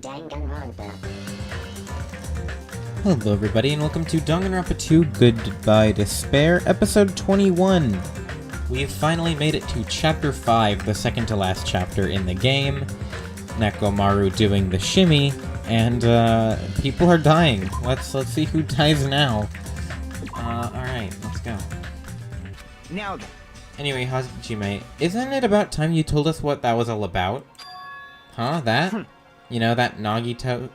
Danganronpa. Hello everybody and welcome to Danganronpa 2 Goodbye Despair, episode 21. We've finally made it to chapter 5, the second to last chapter in the game. Nekomaru doing the shimmy, and people are dying. Let's see who dies now. Alright, let's go. Now then. Anyway, Hajime, isn't it about time you told us what that was all about? Huh? That? You know, that Nagito...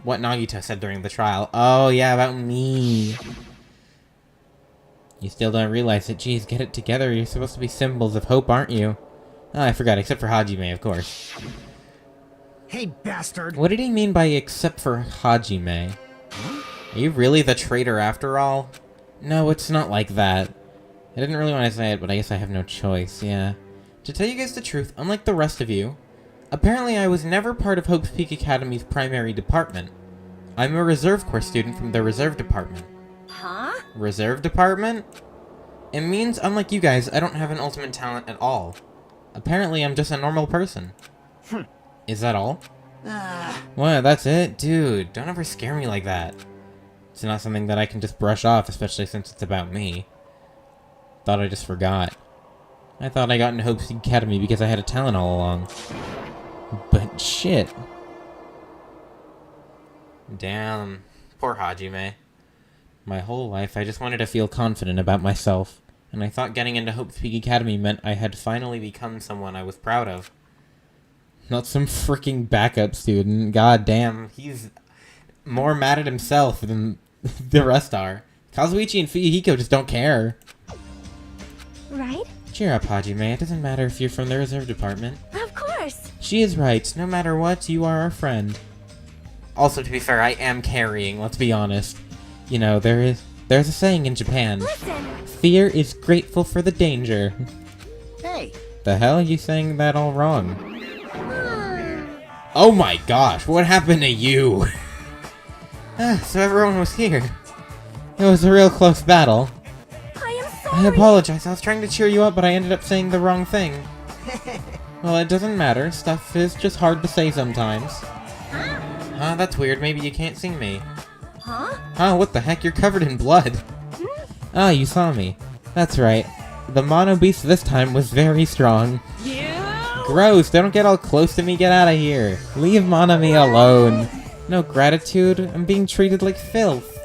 What Nagito said during the trial. Oh, yeah, about me. You still don't realize it. Geez, get it together. You're supposed to be symbols of hope, aren't you? Oh, I forgot, except for Hajime, of course. Hey, bastard! What did he mean by except for Hajime? Are you really the traitor after all? No, it's not like that. I didn't really want to say it, but I guess I have no choice, yeah. To tell you guys the truth, unlike the rest of you, apparently I was never part of Hope's Peak Academy's primary department. I'm a Reserve Corps student from the Reserve Department. Huh? Reserve Department? It means, unlike you guys, I don't have an ultimate talent at all. Apparently I'm just a normal person. Is that all? What, that's it? Dude, don't ever scare me like that. It's not something that I can just brush off, especially since it's about me. Thought I just forgot. I thought I got into Hope's Academy because I had a talent all along. But shit. Damn. Poor Hajime. My whole life, I just wanted to feel confident about myself. And I thought getting into Hope's Peak Academy meant I had finally become someone I was proud of. Not some freaking backup student. God damn. He's more mad at himself than the rest are. Kazuichi and Fuyuhiko just don't care. Right? Cheer up, Hajime. It doesn't matter if you're from the Reserve Department. Of course! She is right. No matter what, you are our friend. Also, to be fair, I am carrying, let's be honest. You know, there's a saying in Japan. Listen! Fear is grateful for the danger. Hey! The hell are you saying that all wrong? Oh my gosh, what happened to you? So everyone was here. It was a real close battle. I am I sorry! apologize, I was trying to cheer you up, but I ended up saying the wrong thing. Well, it doesn't matter. Stuff is just hard to say sometimes. Huh? That's weird. Maybe you can't see me. Huh? Huh? What the heck? You're covered in blood. Ah, you saw me. That's right. The mono beast this time was very strong. You? Gross! Don't get all close to me. Get out of here. Leave Monami alone. No gratitude. I'm being treated like filth.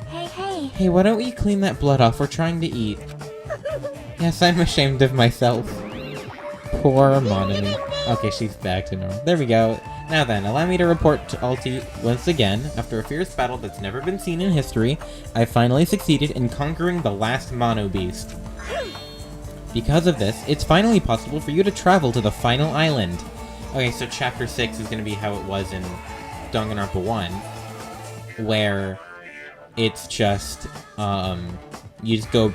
Hey. Hey, why don't we clean that blood off? We're trying to eat. Yes, I'm ashamed of myself. Poor Monami. Okay, she's back to normal. There we go. Now then, allow me to report to all to you once again. After a fierce battle that's never been seen in history, I finally succeeded in conquering the last Mono Beast. Because of this, it's finally possible for you to travel to the final island. Okay, so chapter 6 is going to be how it was in Danganronpa 1, where it's just, you just go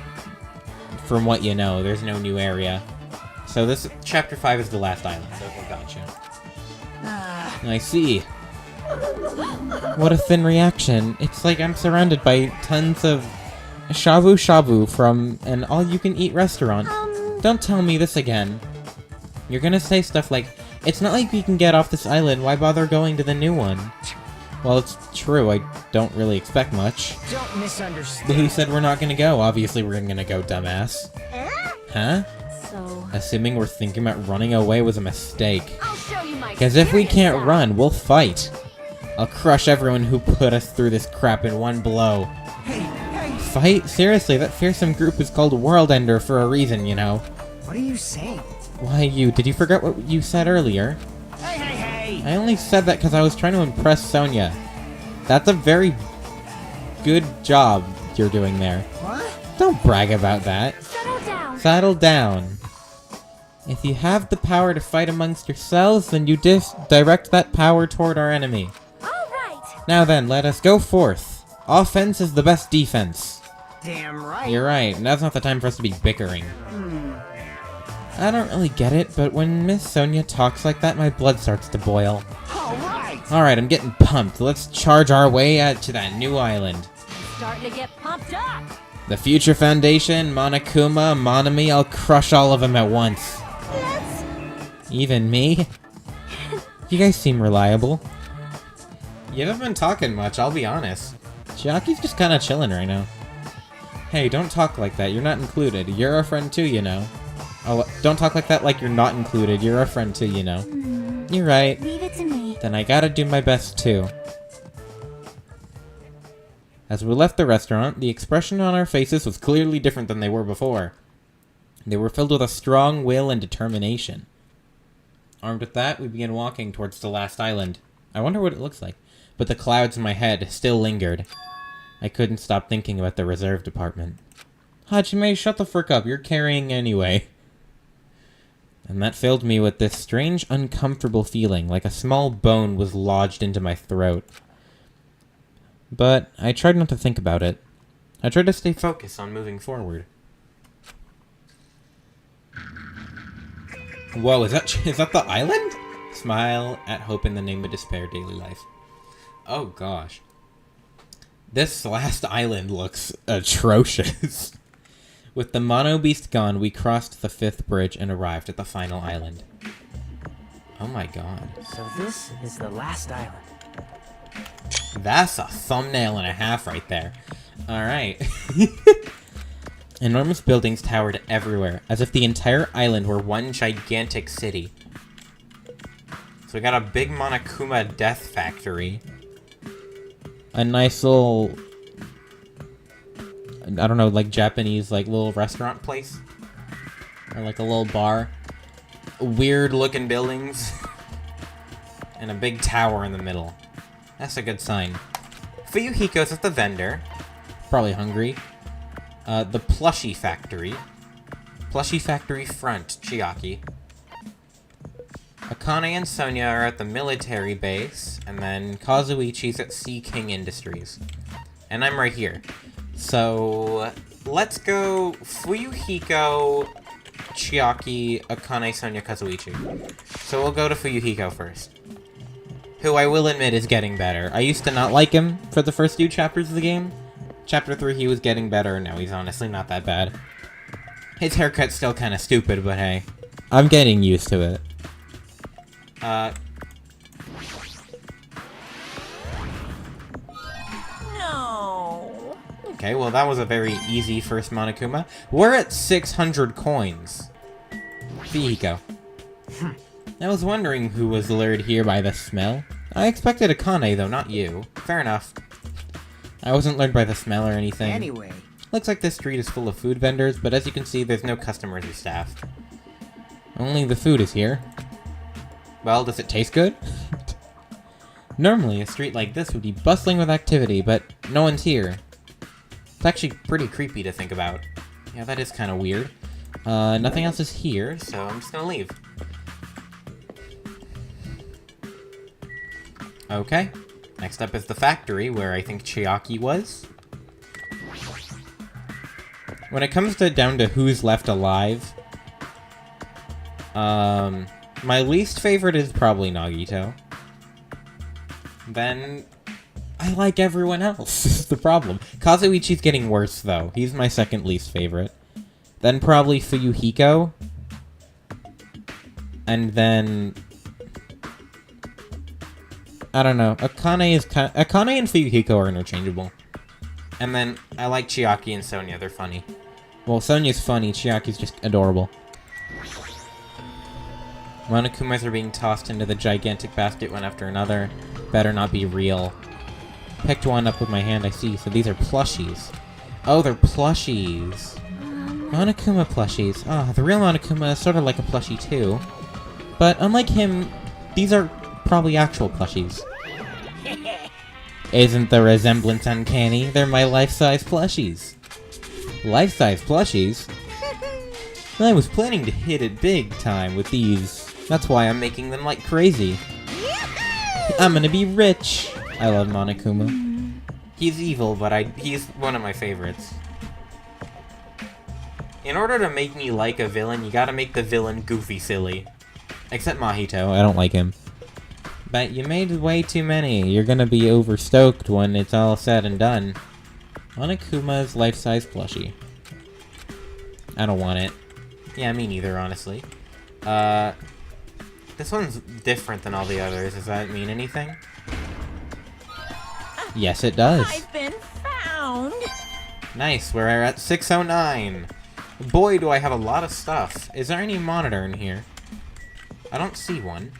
from what you know. There's no new area. So this, chapter 5 is the last island. Okay, gotcha. I see. What a thin reaction. It's like I'm surrounded by tons of shabu shabu from an all-you-can-eat restaurant. Don't tell me this again. You're gonna say stuff like, it's not like we can get off this island, why bother going to the new one? Well, it's true, I don't really expect much. Don't misunderstand. But who said we're not gonna go? Obviously we're gonna go, dumbass. Huh? So... Assuming we're thinking about running away was a mistake. I'll show you my Because if we serious can't side. run, we'll fight. I'll crush everyone who put us through this crap in one blow. Hey! Fight? Seriously, that fearsome group is called World Ender for a reason, you know. What are you saying? Why, did you forget what you said earlier? Hey! I only said that because I was trying to impress Sonia. That's a very good job you're doing there. What? Don't brag about that. Settle down! Settle down. If you have the power to fight amongst yourselves, then you direct that power toward our enemy. Alright! Now then, let us go forth. Offense is the best defense. Damn right. You're right, now's not the time for us to be bickering. I don't really get it, but when Miss Sonia talks like that, my blood starts to boil. Alright! Alright, I'm getting pumped. Let's charge our way to that new island. Starting to get pumped up! The Future Foundation, Monokuma, Monami, I'll crush all of them at once. Let's Even me? You guys seem reliable. You haven't been talking much, I'll be honest. Chiaki's just kinda chilling right now. Hey, don't talk like that, you're not included. You're a friend too, you know. Oh, don't talk like that like you're not included. You're a friend too, you know. You're right. Leave it to me. Then I gotta do my best too. As we left the restaurant, the expression on our faces was clearly different than they were before. They were filled with a strong will and determination. Armed with that, we began walking towards the last island. I wonder what it looks like. But the clouds in my head still lingered. I couldn't stop thinking about the reserve department. Hajime, shut the frick up. You're carrying anyway. And that filled me with this strange, uncomfortable feeling, like a small bone was lodged into my throat. But I tried not to think about it. I tried to stay focused on moving forward. Whoa, is that the island? Smile at hope in the name of despair, daily life. Oh gosh. This last island looks atrocious. With the Mono Beast gone, we crossed the 5th bridge and arrived at the final island. Oh my god. So this is the last island. That's a thumbnail and a half right there. Alright. Enormous buildings towered everywhere, as if the entire island were one gigantic city. So we got a big Monokuma death factory. A nice little... I don't know, like Japanese, like, little restaurant place? Or like a little bar. Weird looking buildings. And a big tower in the middle. That's a good sign. Fuyuhiko's at the vendor. Probably hungry. The plushie factory. Plushie factory front, Chiaki. Akane and Sonia are at the military base. And then Kazuichi's at Sea King Industries. And I'm right here. So, let's go Fuyuhiko, Chiaki, Akane, Sonia, Kazuichi. So we'll go to Fuyuhiko first. Who I will admit is getting better. I used to not like him for the first few chapters of the game. Chapter 3 he was getting better, and now he's honestly not that bad. His haircut's still kinda stupid, but hey. I'm getting used to it. No. Okay, well that was a very easy first Monokuma. We're at 600 coins. Fuyuhiko. I was wondering who was lured here by the smell. I expected Akane, though, not you. Fair enough. I wasn't lured by the smell or anything. Anyway. Looks like this street is full of food vendors, but as you can see, there's no customers or staff. Only the food is here. Well, does it taste good? Normally, a street like this would be bustling with activity, but no one's here. It's actually pretty creepy to think about. Yeah, that is kind of weird. Nothing else is here, so I'm just gonna leave. Okay. Next up is the factory, where I think Chiaki was. When it comes down to who's left alive, my least favorite is probably Nagito. Then, I like everyone else, is the problem. Kazuichi's getting worse, though. He's my second least favorite. Then probably Fuyuhiko. And then... I don't know. Akane and Fuyuhiko are interchangeable. And then, I like Chiaki and Sonia. They're funny. Well, Sonia's funny. Chiaki's just adorable. Monokumas are being tossed into the gigantic basket one after another. Better not be real. Picked one up with my hand, I see. So these are plushies. Oh, they're plushies. Monokuma plushies. Ah, the real Monokuma is sort of like a plushie too. But unlike him, these are probably actual plushies. Isn't the resemblance uncanny? They're my life-size plushies. Life-size plushies? I was planning to hit it big time with these. That's why I'm making them like crazy. I'm gonna be rich! I love Monokuma. He's evil, but he's one of my favorites. In order to make me like a villain, you gotta make the villain goofy silly. Except Mahito, I don't like him. But you made way too many. You're gonna be overstoked when it's all said and done. Monokuma's life-size plushie. I don't want it. Yeah, me neither, honestly. This one's different than all the others. Does that mean anything? Yes, it does. I've been found. Nice, we're at 609. Boy, do I have a lot of stuff. Is there any monitor in here? I don't see one.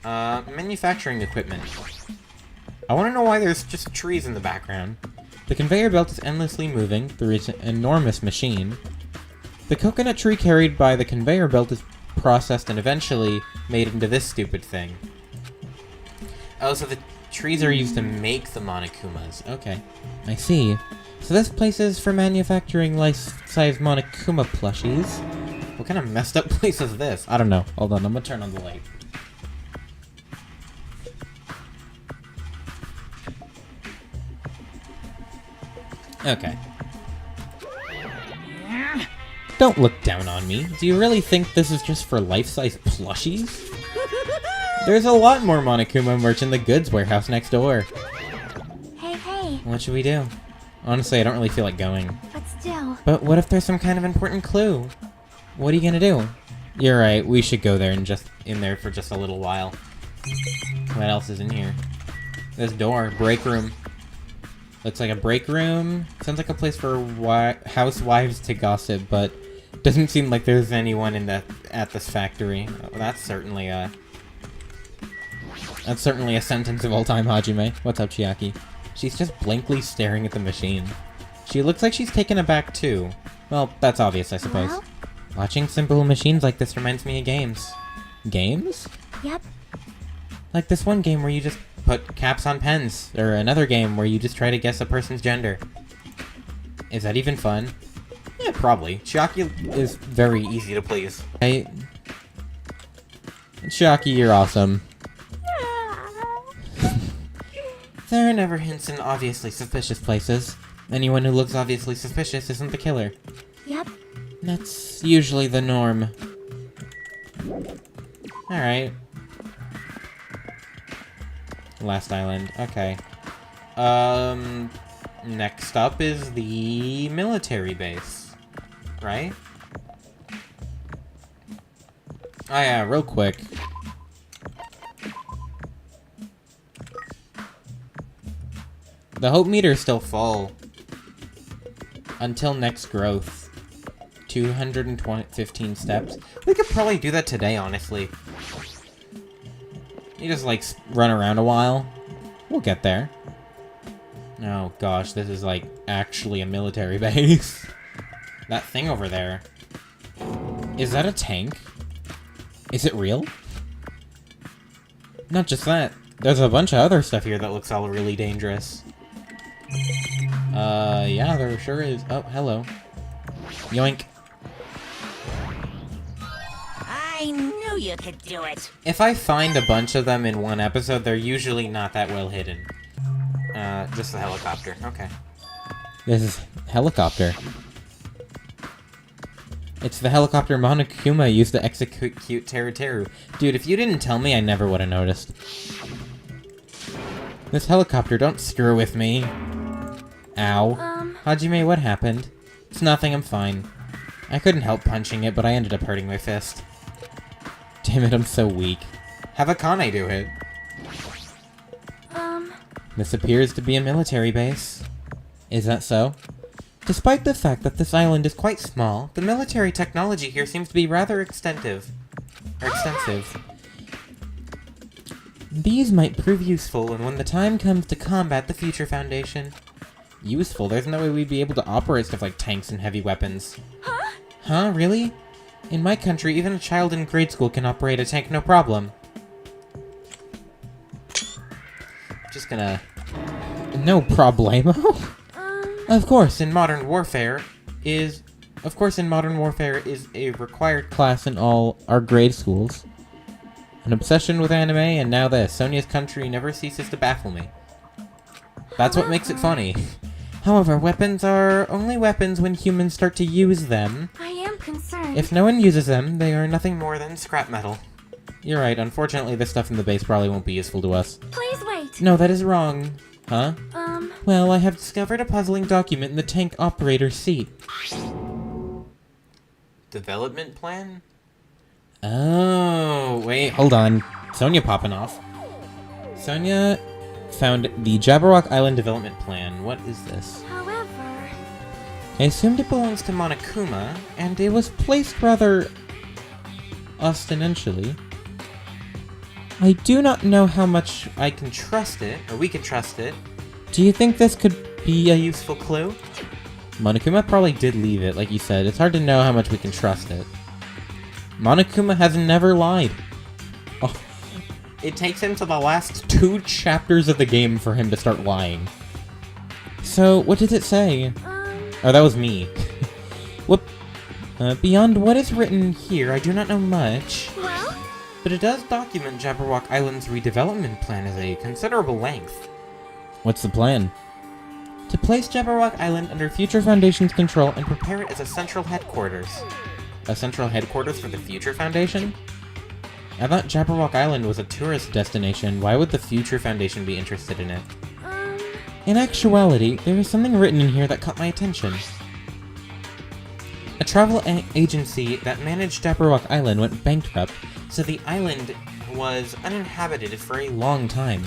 Manufacturing equipment. I want to know why there's just trees in the background. The conveyor belt is endlessly moving through its enormous machine. The coconut tree carried by the conveyor belt is processed and eventually made into this stupid thing. Oh, so the trees are used to make the Monokumas. Okay, I see. So this place is for manufacturing life-size Monokuma plushies. What kind of messed up place is this? I don't know. Hold on, I'm gonna turn on the light. Okay. Don't look down on me. Do you really think this is just for life-size plushies? There's a lot more Monokuma merch in the goods warehouse next door. Hey, hey. What should we do? Honestly, I don't really feel like going. But still. But what if there's some kind of important clue? What are you gonna do? You're right, we should go there and just in there for just a little while. What else is in here? This door, break room. Looks like a break room. Sounds like a place for housewives to gossip, but doesn't seem like there's anyone in at this factory. Oh, that's certainly a sentence of all time, Hajime. What's up, Chiaki? She's just blankly staring at the machine. She looks like she's taken aback too. Well, that's obvious, I suppose. Hello? Watching simple machines like this reminds me of games. Games? Yep. Like this one game where you just put caps on pens, or another game where you just try to guess a person's gender. Is that even fun? Yeah, probably. Chiaki is very easy to please. Hey, Chiaki, you're awesome. There are never hints in obviously suspicious places. Anyone who looks obviously suspicious isn't the killer. Yep. That's usually the norm. Alright. Last island. Okay. Next up is the military base. Right? Oh yeah, real quick. The hope meter is still full. Until next growth. 215 steps. We could probably do that today, honestly. You just, like, run around a while. We'll get there. Oh, gosh, this is, like, actually a military base. That thing over there. Is that a tank? Is it real? Not just that. There's a bunch of other stuff here that looks all really dangerous. Yeah, there sure is. Oh, hello. Yoink. I knew you could do it. If I find a bunch of them in one episode, they're usually not that well hidden. Just the helicopter. Okay. This is helicopter. It's the helicopter Monokuma used to execute Teru Teru. Dude, if you didn't tell me, I never would have noticed. This helicopter, don't screw with me. Ow. Hajime, what happened? It's nothing, I'm fine. I couldn't help punching it, but I ended up hurting my fist. Damn it, I'm so weak. Have Akane do it. This appears to be a military base. Is that so? Despite the fact that this island is quite small, the military technology here seems to be rather extensive. These might prove useful when the time comes to combat the Future Foundation. Useful? There's no way we'd be able to operate stuff like tanks and heavy weapons. Huh? Huh? Really? In my country, even a child in grade school can operate a tank no problem. Just gonna... No problemo? Of course, in modern warfare is a required class in all our grade schools. An obsession with anime, and now this. Sonia's country never ceases to baffle me. That's what makes it funny. However, weapons are only weapons when humans start to use them. I am concerned. If no one uses them, they are nothing more than scrap metal. You're right, unfortunately this stuff in the base probably won't be useful to us. Please wait. No, that is wrong. Huh? Well, I have discovered a puzzling document in the tank operator's seat. Development plan? Oh, wait, hold on. Sonia popping off. Sonia, found the Jabberwock Island Development Plan. What is this? However, I assumed it belongs to Monokuma, and it was placed rather ostentatially. I do not know how much I can trust it, or we can trust it. Do you think this could be a useful clue? Monokuma probably did leave it, like you said. It's hard to know how much we can trust it. Monokuma has never lied. Oh, it takes him to the last 2 chapters of the game for him to start lying. So, what did it say? Oh, that was me. What? Beyond what is written here, I do not know much. well, But it does document Jabberwock Island's redevelopment plan as a considerable length. What's the plan? To place Jabberwock Island under Future Foundation's control and prepare it as a central headquarters. A central headquarters for the Future Foundation? I thought Jabberwock Island was a tourist destination. Why would the Future Foundation be interested in it? In actuality, there is something written in here that caught my attention. A travel agency that managed Jabberwock Island went bankrupt, so the island was uninhabited for a long time.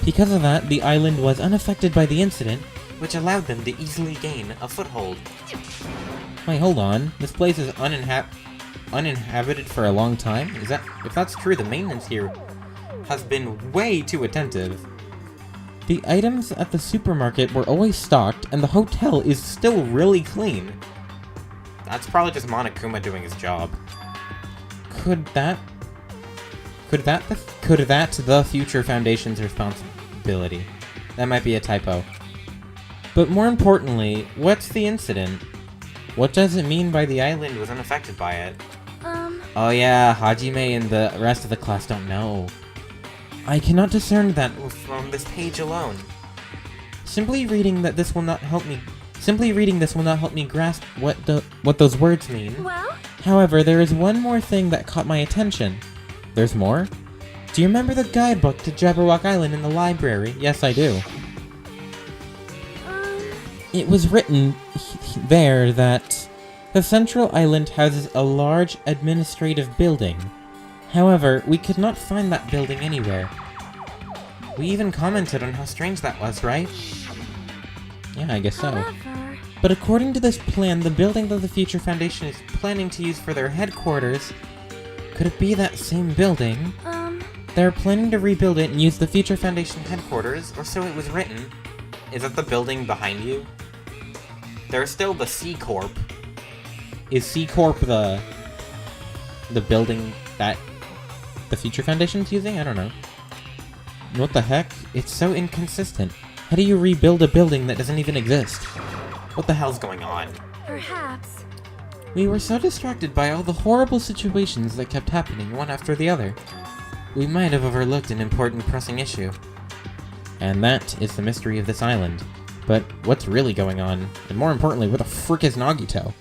Because of that, the island was unaffected by the incident, which allowed them to easily gain a foothold. Wait, hold on. This place is uninhabited for a long time? If that's true, the maintenance here has been way too attentive. The items at the supermarket were always stocked, and the hotel is still really clean. That's probably just Monokuma doing his job. Could that the Future Foundation's responsibility? That might be a typo. But more importantly, what's the incident? What does it mean by the island was unaffected by it? Oh yeah, Hajime and the rest of the class don't know. I cannot discern that from this page alone. Simply reading this will not help me grasp what those words mean. well, However, there is one more thing that caught my attention. There's more? Do you remember the guidebook to Jabberwock Island in the library? Yes, I do. It was written there that the central island houses a large administrative building. However, we could not find that building anywhere. We even commented on how strange that was, right? Yeah, I guess so. however, But according to this plan, the building that the Future Foundation is planning to use for their headquarters, could it be that same building? They're planning to rebuild it and use the Future Foundation headquarters, or so it was written. Is that the building behind you? There's still the C Corp. Is C Corp the building that the Future Foundation's using? I don't know. What the heck? It's so inconsistent. How do you rebuild a building that doesn't even exist? What the hell's going on? perhaps. We were so distracted by all the horrible situations that kept happening one after the other. We might have overlooked an important pressing issue. And that is the mystery of this island. But what's really going on? And more importantly, where the frick is Nagito?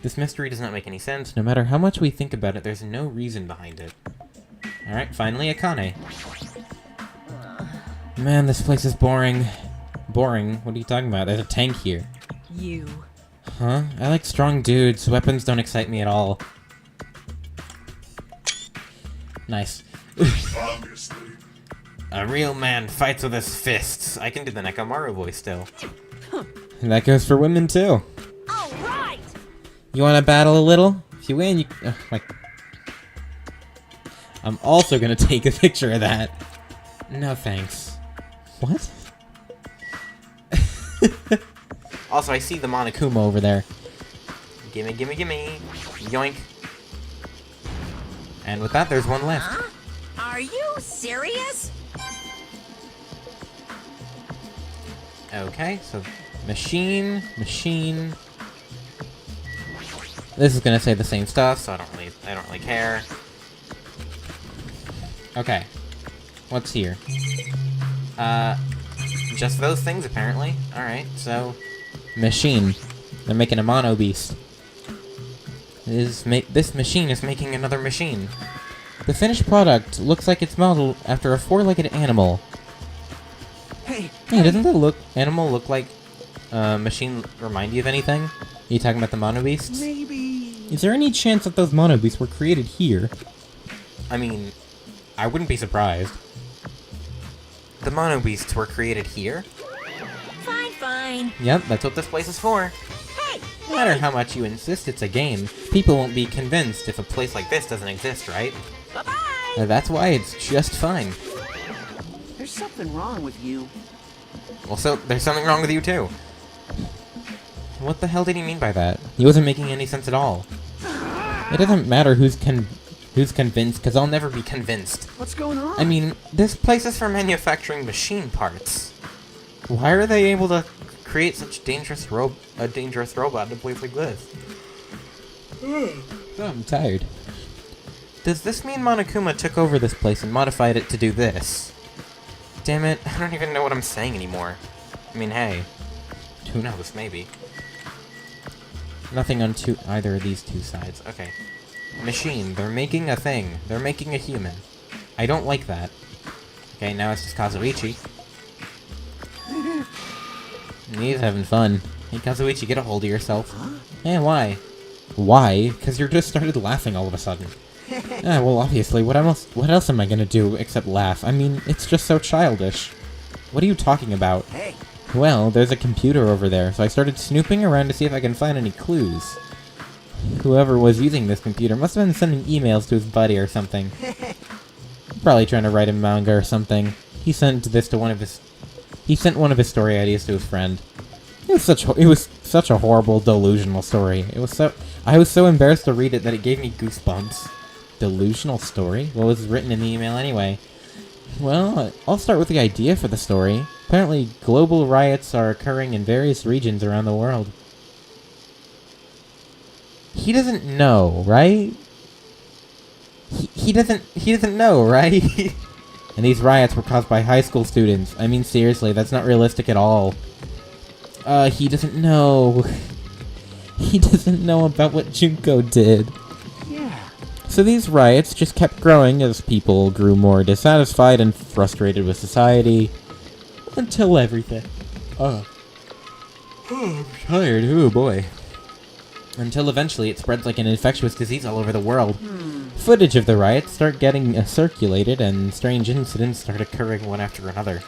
This mystery does not make any sense. No matter how much we think about it, there's no reason behind it. Alright, finally Akane. Man, this place is boring. Boring? What are you talking about? There's a tank here. You. Huh? I like strong dudes. Weapons don't excite me at all. Nice. Obviously. A real man fights with his fists. I can do the Nekomaru voice still. And that goes for women too. All right. You want to battle a little? If you win, you... I'm also gonna take a picture of that. No thanks. What? Also, I see the Monokuma over there. Gimme, gimme, gimme. Yoink. And with that, there's one left. Huh? Are you serious? Okay, so machine. This is gonna say the same stuff, so I don't really care. Okay, what's here? Just those things apparently. All right, so machine. They're making a mono beast. This machine is making another machine. The finished product looks like it's modeled after a four-legged animal. Hey, Hey, doesn't the animal look like machine remind you of anything? Are you talking about the mono beasts? maybe... Is there any chance that those mono beasts were created here? I mean, I wouldn't be surprised. The Mono Beasts were created here? Fine, fine. Yep, that's what this place is for. Hey! No matter how much you insist it's a game, people won't be convinced if a place like this doesn't exist, right? Bye-bye! That's why it's just fine. There's something wrong with you. Well, so, there's something wrong with you too. What the hell did he mean by that? He wasn't making any sense at all. It doesn't matter who's convinced, because I'll never be convinced. What's going on? I mean, this place is for manufacturing machine parts. Why are they able to create such a dangerous robot in a place like this? I'm tired. Does this mean Monokuma took over this place and modified it to do this? Damn it, I don't even know what I'm saying anymore. I mean, hey, who knows, maybe. Nothing on either of these two sides. Okay. Machine, they're making a thing. They're making a human. I don't like that. Okay, now it's just Kazuichi. He's having fun. Hey, Kazuichi, get a hold of yourself. Eh, why? Why? Because you just started laughing all of a sudden. Well, obviously, what else am I gonna do except laugh? I mean, it's just so childish. What are you talking about? Hey. Well, there's a computer over there, so I started snooping around to see if I can find any clues. Whoever was using this computer must have been sending emails to his buddy or something. Probably trying to write a manga or something. He sent one of his story ideas to his friend. It was such a horrible, delusional story. I was so embarrassed to read it that it gave me goosebumps. Delusional story? What was written in the email anyway? Well, I'll start with the idea for the story. Apparently, global riots are occurring in various regions around the world. He doesn't know, right? He doesn't know, right? And these riots were caused by high school students. I mean, seriously, that's not realistic at all. He doesn't know. He doesn't know about what Junko did. Yeah. So these riots just kept growing as people grew more dissatisfied and frustrated with society. Until everything. Oh, I'm tired. Oh, boy. Until eventually it spreads like an infectious disease all over the world. Footage of the riots start getting circulated, and strange incidents start occurring one after another.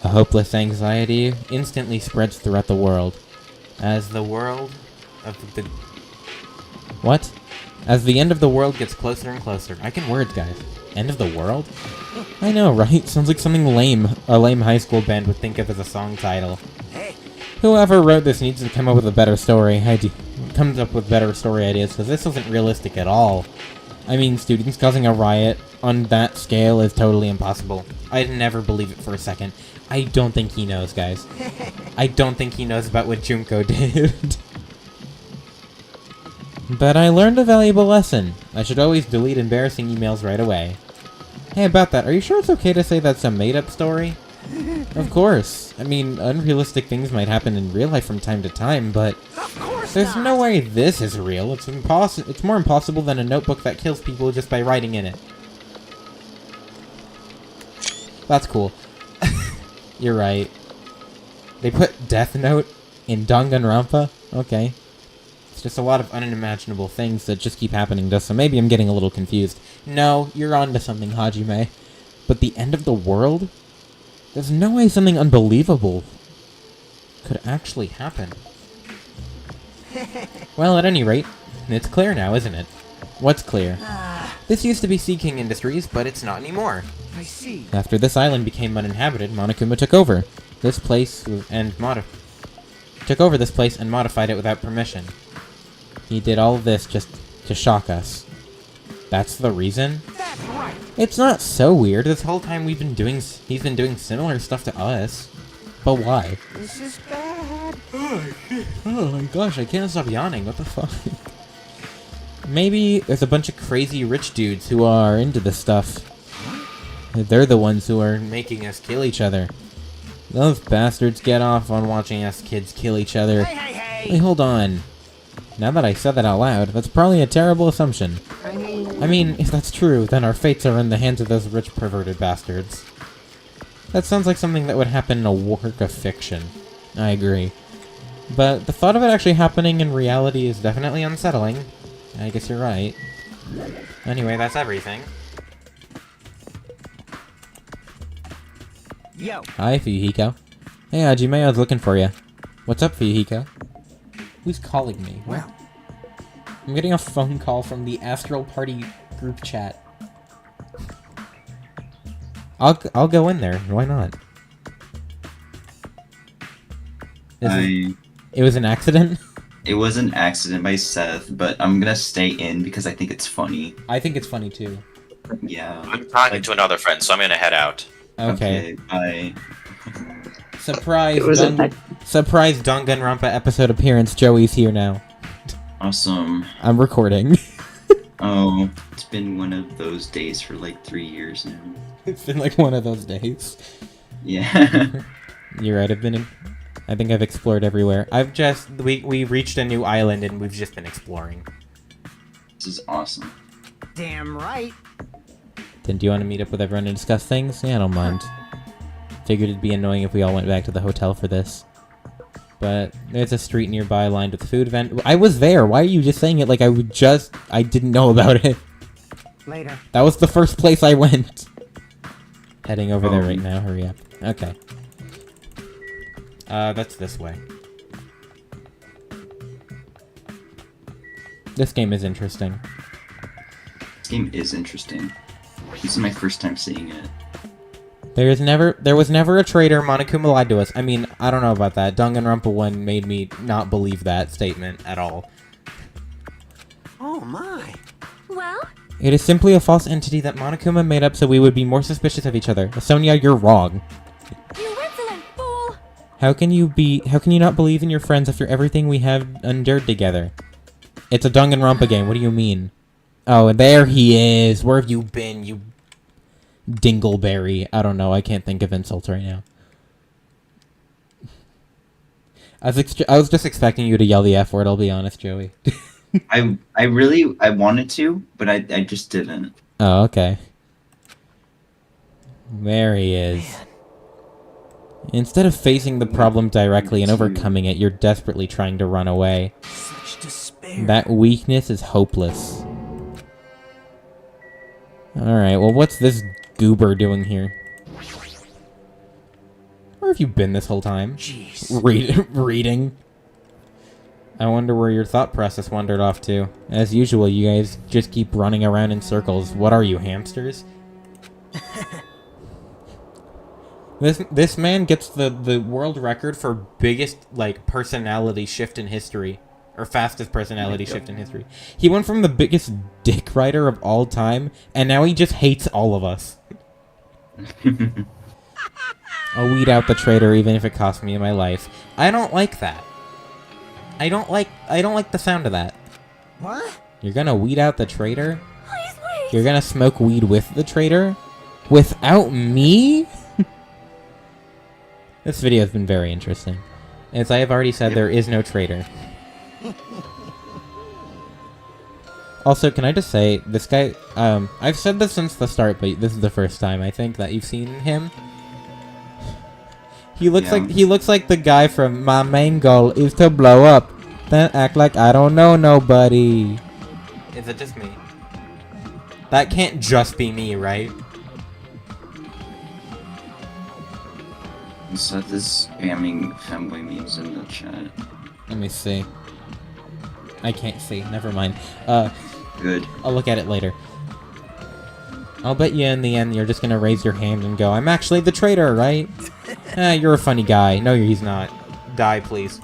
A hopeless anxiety instantly spreads throughout the world. As the end of the world gets closer and closer. I can words, guys. End of the world? I know, right? Sounds like something a lame high school band would think of as a song title. Hey. Whoever wrote this needs to come up with a better story. Comes up with better story ideas, because this isn't realistic at all. I mean, students causing a riot on that scale is totally impossible. I'd never believe it for a second. I don't think he knows, guys. I don't think he knows about what Junko did. But I learned a valuable lesson. I should always delete embarrassing emails right away. Hey, about that, are you sure it's okay to say that's a made-up story? Of course. I mean, unrealistic things might happen in real life from time to time, but Of course there's not. no way this is real. It's more impossible than a notebook that kills people just by writing in it. That's cool. You're right. They put Death Note in Danganronpa? Okay. It's just a lot of unimaginable things that just keep happening to us, so maybe I'm getting a little confused. No, you're onto something, Hajime. But the end of the world? There's no way something unbelievable could actually happen. Well, at any rate, it's clear now, isn't it? What's clear? This used to be Sea King Industries, but it's not anymore. I see. After this island became uninhabited, Monokuma took over this place and modified it without permission. He did all of this just to shock us. That's the reason? That's right. It's not so weird. This whole time he's been doing similar stuff to us. But why? This is bad. Oh my gosh, I can't stop yawning. What the fuck? Maybe there's a bunch of crazy rich dudes who are into this stuff. They're the ones who are making us kill each other. Those bastards get off on watching us kids kill each other. Hey, hold on. Now that I said that out loud, that's probably a terrible assumption. I mean, if that's true, then our fates are in the hands of those rich perverted bastards. That sounds like something that would happen in a work of fiction. I agree. But the thought of it actually happening in reality is definitely unsettling. I guess you're right. Anyway, that's everything. Yo. Hi, Fuyuhiko. Hey, Hajime, I was looking for you. What's up, Fuyuhiko? Who's calling me? What? Well. I'm getting a phone call from the Astral Party group chat. I'll go in there. Why not? It was an accident? It was an accident by Seth, but I'm gonna stay in because I think it's funny. I think it's funny too. Yeah. I'm talking to another friend, so I'm gonna head out. Okay. Bye. Surprise! It was Surprise Danganronpa episode appearance. Joey's here now. Awesome. I'm recording. Oh, it's been one of those days for like 3 years now. It's been like one of those days. Yeah. You're right. I think I've explored everywhere. We've reached a new island and we've just been exploring. This is awesome. Damn right. Then do you want to meet up with everyone and discuss things? Yeah, I don't mind. Figured it'd be annoying if we all went back to the hotel for this. But there's a street nearby lined with food vent. I was there. Why are you just saying it like I didn't know about it? Later. That was the first place I went. Heading over there right now. Hurry up. Okay. That's this way. This game is interesting. This game is interesting. This is my first time seeing it. There was never a traitor. Monokuma lied to us. I mean, I don't know about that. Danganronpa 1 made me not believe that statement at all. Oh my. Well, It is simply a false entity that Monokuma made up so we would be more suspicious of each other. Sonia, you're wrong. you insolent fool! How can you not believe in your friends after everything we have endured together? It's a Danganronpa game. What do you mean? Oh, there he is. Where have you been, you dingleberry? I don't know. I can't think of insults right now. I was just expecting you to yell the F word, I'll be honest, Joey. I wanted to, but I just didn't. Oh, okay. There he is. Instead of facing the problem directly and overcoming it, you're desperately trying to run away. Such despair. That weakness is hopeless. Alright, well what's this goober doing here? Where have you been this whole time? Jeez. Reading? I wonder where your thought process wandered off to. As usual, you guys just keep running around in circles. What are you, hamsters? This man gets the world record for biggest, like, personality shift in history. Or fastest personality shift in history. He went from the biggest dick rider of all time, and now he just hates all of us. I'll weed out the traitor even if it costs me my life. I don't like that. I don't like the sound of that. What? You're gonna weed out the traitor? Please wait! You're gonna smoke weed with the traitor? Without me? This video has been very interesting. As I have already said, there is no traitor. Also, can I just say, this guy, I've said this since the start, but this is the first time, I think, that you've seen him. He looks like the guy from My Main Goal is to blow up, then act like I don't know nobody. Is it just me? That can't just be me, right? Seth is spamming femboy memes in the chat. Let me see. I can't see. Never mind. Good. I'll look at it later. I'll bet you in the end you're just gonna raise your hand and go, I'm actually the traitor, right? You're a funny guy. No, he's not. Die, please.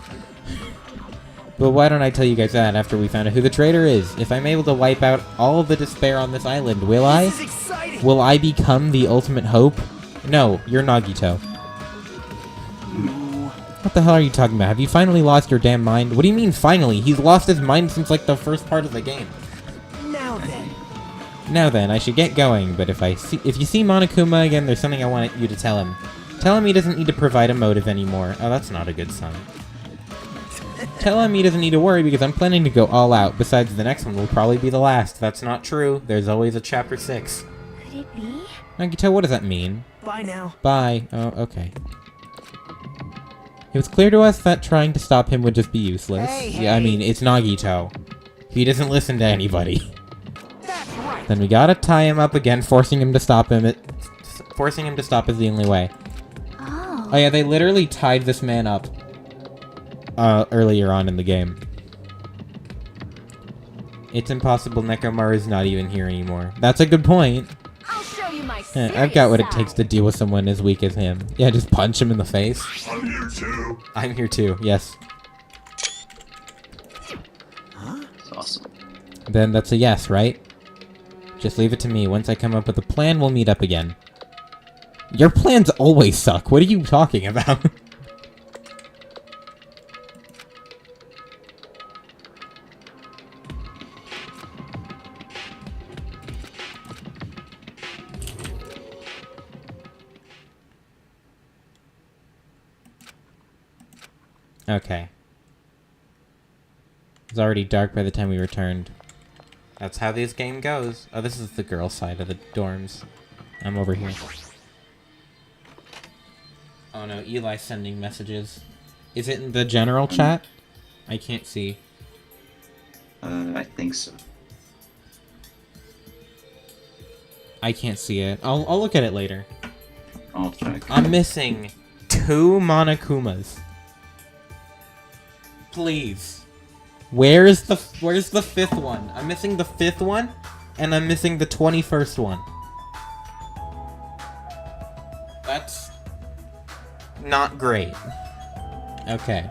But why don't I tell you guys that after we found out who the traitor is? If I'm able to wipe out all of the despair on this island, will I? This is exciting. Will I become the ultimate hope? No, you're Nagito. What the hell are you talking about? Have you finally lost your damn mind? What do you mean finally? He's lost his mind since like the first part of the game. Now then. Now then, I should get going, but if you see Monokuma again, there's something I want you to tell him. Tell him he doesn't need to provide a motive anymore. Oh, that's not a good sign. Tell him he doesn't need to worry because I'm planning to go all out. Besides, the next one will probably be the last. That's not true. There's always a chapter 6. Could it be? Nagito, what does that mean? Bye now. Bye. Oh, okay. It was clear to us that trying to stop him would just be useless. Hey, Yeah, I hey. mean, it's Nagito. He doesn't listen to anybody. That's right. Then we gotta tie him up again, forcing him to stop him. Forcing him to stop is the only way. Oh yeah, they literally tied this man up earlier on in the game. It's impossible Nekomaru is not even here anymore. That's a good point. I'll show you my I've got what it takes to deal with someone as weak as him. Yeah, just punch him in the face. I'm here too. I'm here too, yes. It's awesome. Then that's a yes, right? Just leave it to me. Once I come up with a plan, we'll meet up again. Your plans always suck. What are you talking about? Okay. It was already dark by the time we returned. That's how this game goes. Oh, this is the girl side of the dorms. I'm over here. Oh no, Eli's sending messages. Is it in the general chat? I can't see. I think so. I can't see it. I'll look at it later. I'll check. I'm missing 2 Monokumas. Please. Where's the 5th one? I'm missing the 5th one, and I'm missing the 21st one. That's not great. Okay.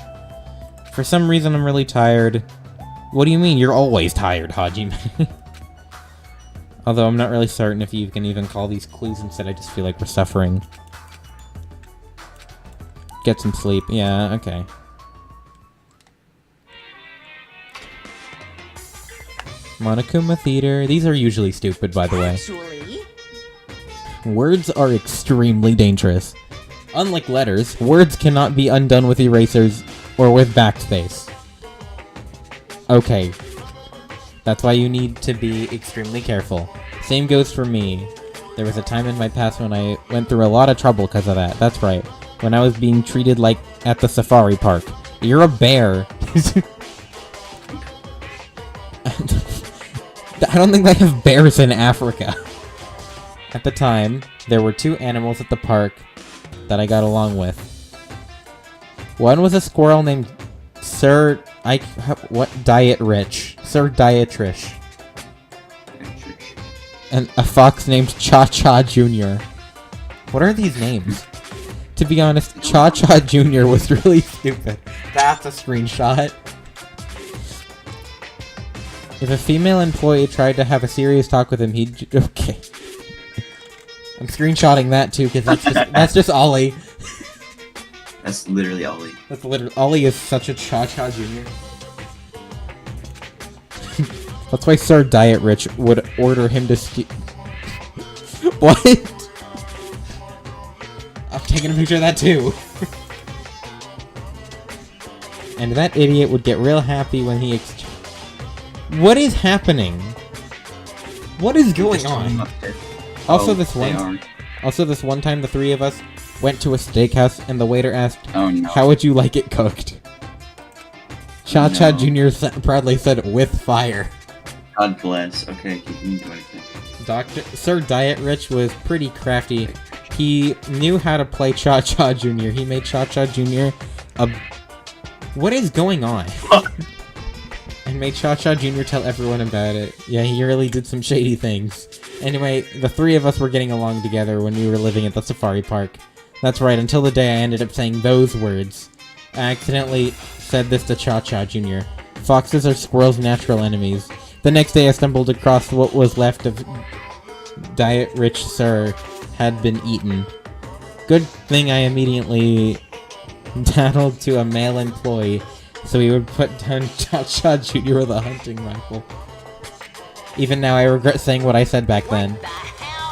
For some reason, I'm really tired. What do you mean? You're always tired, Hajime. Although I'm not really certain if you can even call these clues. Instead, I just feel like we're suffering. Get some sleep. Yeah, okay. Monokuma Theater. These are usually stupid, by the way. Actually, Words are extremely dangerous. Unlike letters, words cannot be undone with erasers or with backspace. Okay. That's why you need to be extremely careful. Same goes for me. There was a time in my past when I went through a lot of trouble because of that. That's right. When I was being treated like at the safari park. You're a bear. I don't think they have bears in Africa. At the time, there were 2 animals at the park that I got along with. One was a squirrel named Sir Diet Rich. Sir Dietrich. And a fox named Cha-Cha Jr. What are these names? To be honest, Cha-Cha Jr. was really stupid. That's a screenshot. If a female employee tried to have a serious talk with him, he'd... Okay. I'm screenshotting that too, because that's just Ollie. That's literally Ollie. That's literally... Ollie is such a Cha-Cha Jr. That's why Sir Diet Rich would order him to steal... What? I'm taking a picture of that too. And that idiot would get real happy when he What is happening? What is going on? Also, this one time the 3 of us went to a steakhouse and the waiter asked, Oh no. "How would you like it cooked?" Cha-Cha Jr. proudly said, "With fire." God bless. Okay, you can do anything. Sir Diet Rich was pretty crafty. He knew how to play Cha-Cha Jr. He made Cha-Cha Jr. a... What is going on? And made Cha-Cha Jr. tell everyone about it. Yeah, he really did some shady things. Anyway, the 3 of us were getting along together when we were living at the safari park. That's right, until the day I ended up saying those words. I accidentally said this to Cha-Cha Jr. Foxes are squirrels' natural enemies. The next day I stumbled across what was left of Diet Rich Sir had been eaten. Good thing I immediately tattled to a male employee so he would put down Cha-Cha Jr. with a hunting rifle. Even now I regret saying what I said back then.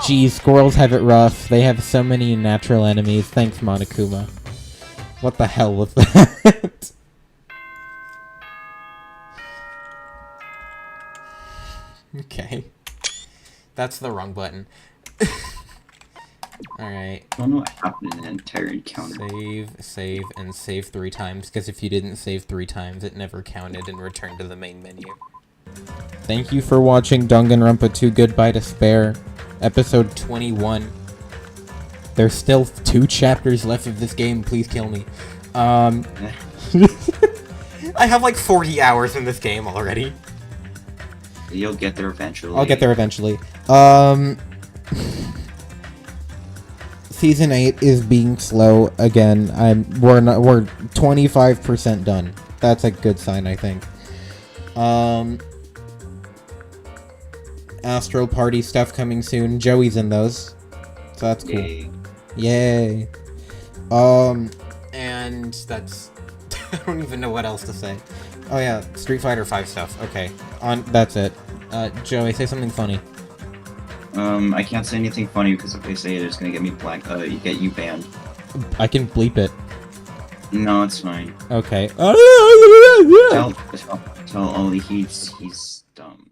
Geez, squirrels have it rough. They have so many natural enemies. Thanks, Monokuma. What the hell was that? Okay. That's the wrong button. Alright. I don't know what happened in that entire encounter. Save, and save 3 times, because if you didn't save 3 times, it never counted and returned to the main menu. Thank you for watching Danganronpa 2 Goodbye to Spare, episode 21. There's still 2 chapters left of this game. Please kill me. I have like 40 hours in this game already. You'll get there eventually. I'll get there eventually. Season 8 is being slow again. We're 25% done. That's a good sign, I think. Astro Party stuff coming soon. Joey's in those. So that's cool. Yay. Yay. And that's... I don't even know what else to say. Oh yeah, Street Fighter 5 stuff. Okay. That's it. Joey, say something funny. I can't say anything funny because if they say it, it's gonna get me get you banned. I can bleep it. No, it's fine. Okay. Tell Ollie he's dumb.